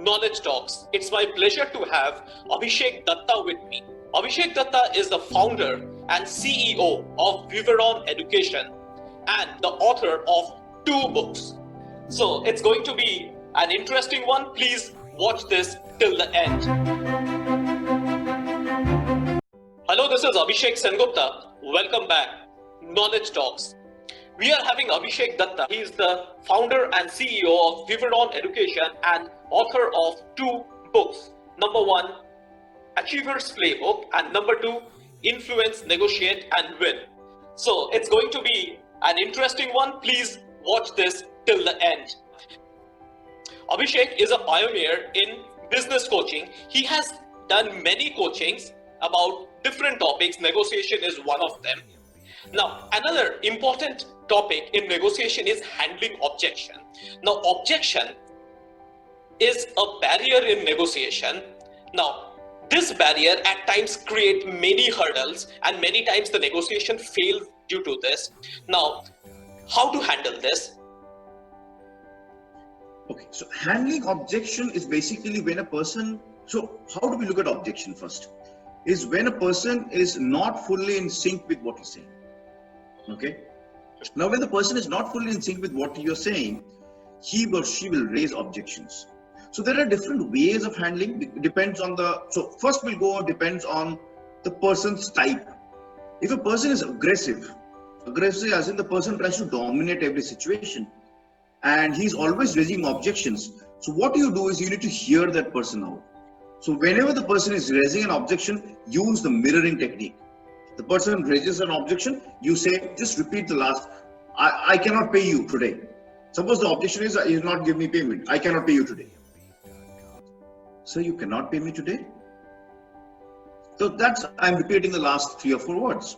Knowledge Talks. It's my pleasure to have Abhishek Datta with me. Abhishek Datta is the founder and CEO of Viveron Education and the author of 2 books. So it's going to be an interesting one. Please watch this till the end. Hello, this is Abhishek Sengupta. Welcome back. Knowledge Talks. We are having Abhishek Datta. He is the founder and CEO of Viveron Education and author of 2 books. Number 1, Achiever's Playbook, and number 2, Influence, Negotiate and Win. So it's going to be an interesting one. Please watch this till the end. Abhishek is a pioneer in business coaching. He has done many coachings about different topics. Negotiation is one of them. Now, another important topic in negotiation is handling objection. Now, objection is a barrier in negotiation. Now, this barrier at times creates many hurdles, and many times the negotiation fails due to this. Now, how to handle this? Okay, so handling objection is basically when a person, so how do we look at objection first? Is when a person is not fully in sync with what he's saying. Okay. Now, when the person is not fully in sync with what you're saying, he or she will raise objections. So there are different ways of handling. It depends on so first we'll go, depends on the person's type. If a person is aggressive as in the person tries to dominate every situation and he's always raising objections. So what you do is you need to hear that person out. So whenever the person is raising an objection, use the mirroring technique. The person raises an objection, you say, just repeat the last, I cannot pay you today. Suppose the objection is, you not give me payment, I cannot pay you today. So you cannot pay me today? So I'm repeating the last 3 or 4 words,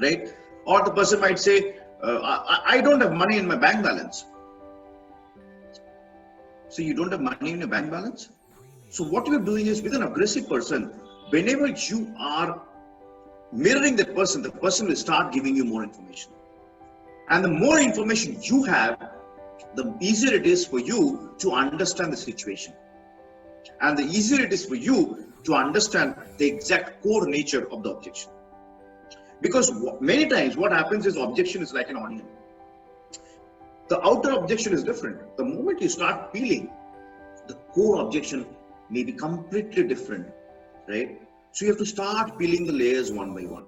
right? Or the person might say, I don't have money in my bank balance. So you don't have money in your bank balance? So what you're doing is, with an aggressive person, whenever you are mirroring that person, the person will start giving you more information. And the more information you have, the easier it is for you to understand the situation. And the easier it is for you to understand the exact core nature of the objection. Because many times what happens is, objection is like an onion. The outer objection is different. The moment you start peeling, the core objection may be completely different, right? So you have to start peeling the layers one by one.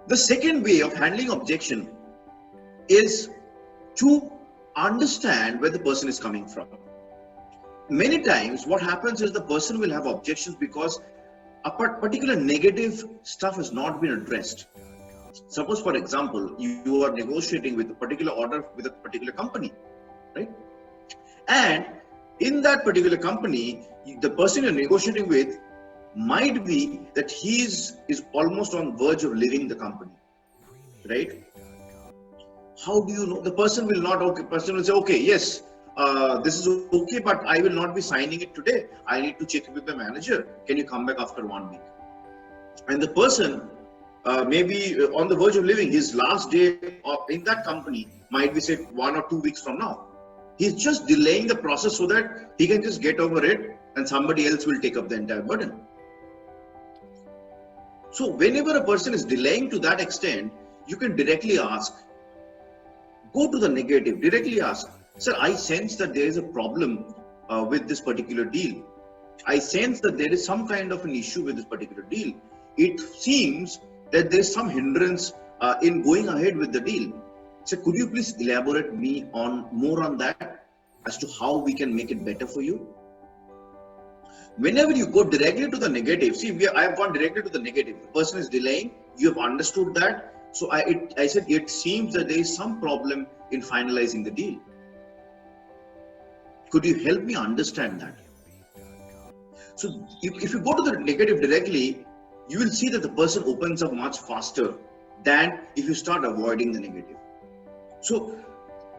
The second way of handling objection is to understand where the person is coming from. Many times what happens is, the person will have objections because a particular negative stuff has not been addressed. Suppose, for example, you are negotiating with a particular order with a particular company, right? And in that particular company, the person you're negotiating with might be that he is almost on verge of leaving the company, right? How do you know? The person will not, person will say, okay, yes, this is okay, but I will not be signing it today. I need to check with the manager. Can you come back after 1 week? And the person may be on the verge of leaving. His last day in that company might be, say, 1 or 2 weeks from now. He's just delaying the process so that he can just get over it and somebody else will take up the entire burden. So whenever a person is delaying to that extent, you can directly ask, go to the negative, directly ask, sir, I sense that there is a problem with this particular deal. I sense that there is some kind of an issue with this particular deal. It seems that there is some hindrance in going ahead with the deal. So could you please elaborate more on that as to how we can make it better for you? Whenever you go directly to the negative, see, I have gone directly to the negative. The person is delaying. You have understood that. So I said, it seems that there is some problem in finalizing the deal. Could you help me understand that? So if you go to the negative directly, you will see that the person opens up much faster than if you start avoiding the negative. So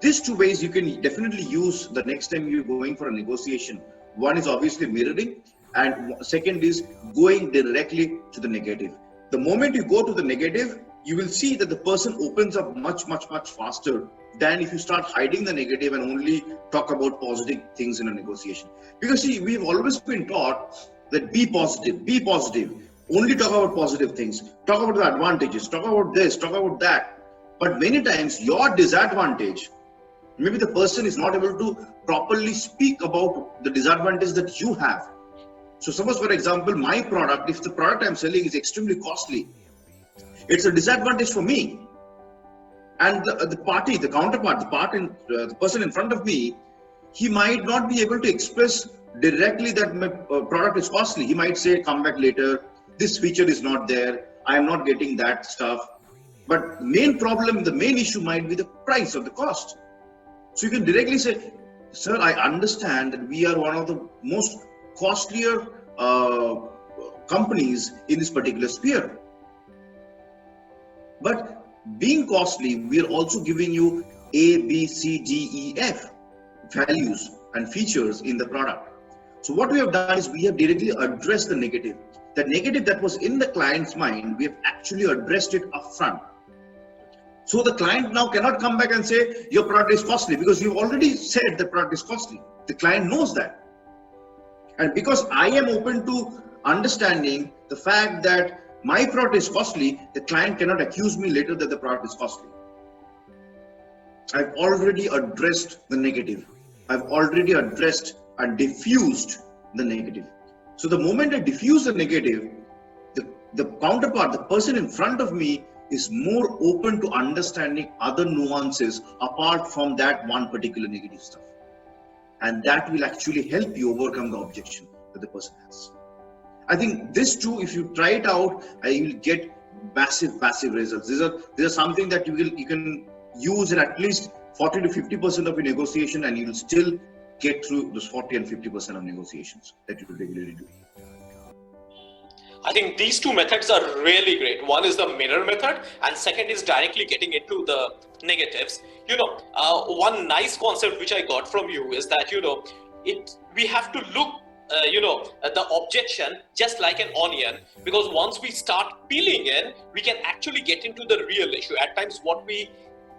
these 2 ways you can definitely use the next time you're going for a negotiation. One is obviously mirroring, and second is going directly to the negative. The moment you go to the negative, you will see that the person opens up much faster than if you start hiding the negative and only talk about positive things in a negotiation. Because see, we've always been taught that be positive, only talk about positive things, talk about the advantages, talk about this, talk about that. But many times your disadvantage, maybe the person is not able to properly speak about the disadvantage that you have. So suppose, for example, my product, if the product I'm selling is extremely costly, it's a disadvantage for me. And the counterpart, the person in front of me, he might not be able to express directly that my product is costly. He might say, come back later, this feature is not there, I am not getting that stuff. But the main issue might be the price or the cost. So you can directly say, sir, I understand that we are one of the most costlier companies in this particular sphere. But being costly, we are also giving you A, B, C, D, E, F values and features in the product. So what we have done is we have directly addressed the negative. The negative that was in the client's mind, we have actually addressed it upfront. So the client now cannot come back and say, your product is costly, because you've already said the product is costly. The client knows that. And because I am open to understanding the fact that my product is costly, the client cannot accuse me later that the product is costly. I've already addressed the negative. I've already addressed and diffused the negative. So the moment I diffuse the negative, the counterpart, the person in front of me, is more open to understanding other nuances apart from that one particular negative stuff. And that will actually help you overcome the objection that the person has. I think this too, if you try it out, you will get massive results. These are something that you can use in at least 40 to 50% of your negotiation, and you will still get through those 40 and 50% of negotiations that you regularly do. I think these two methods are really great. One is the mirror method, and second is directly getting into the negatives. One nice concept which I got from you is that, we have to look the objection just like an onion, because once we start peeling in, we can actually get into the real issue. At times what we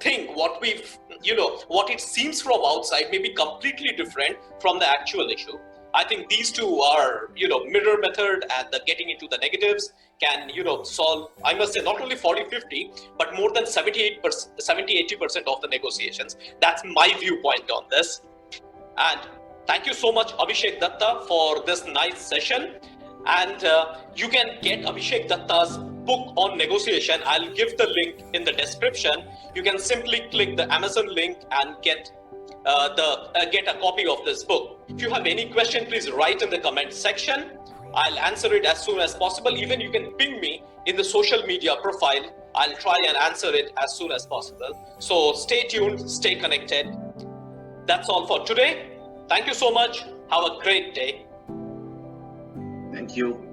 think, what it seems from outside may be completely different from the actual issue. I think these two are, mirror method and the getting into the negatives can, solve, I must say, not only 40-50, but more than 70-80% of the negotiations. That's my viewpoint on this. And thank you so much, Abhishek Datta, for this nice session. And you can get Abhishek Datta's book on negotiation. I'll give the link in the description. You can simply click the Amazon link and get a copy of this book. If you have any question, please write in the comment section. I'll answer it as soon as possible. Even you can ping me in the social media profile. I'll try and answer it as soon as possible. So stay tuned, stay connected. That's all for today. Thank you so much. Have a great day. Thank you.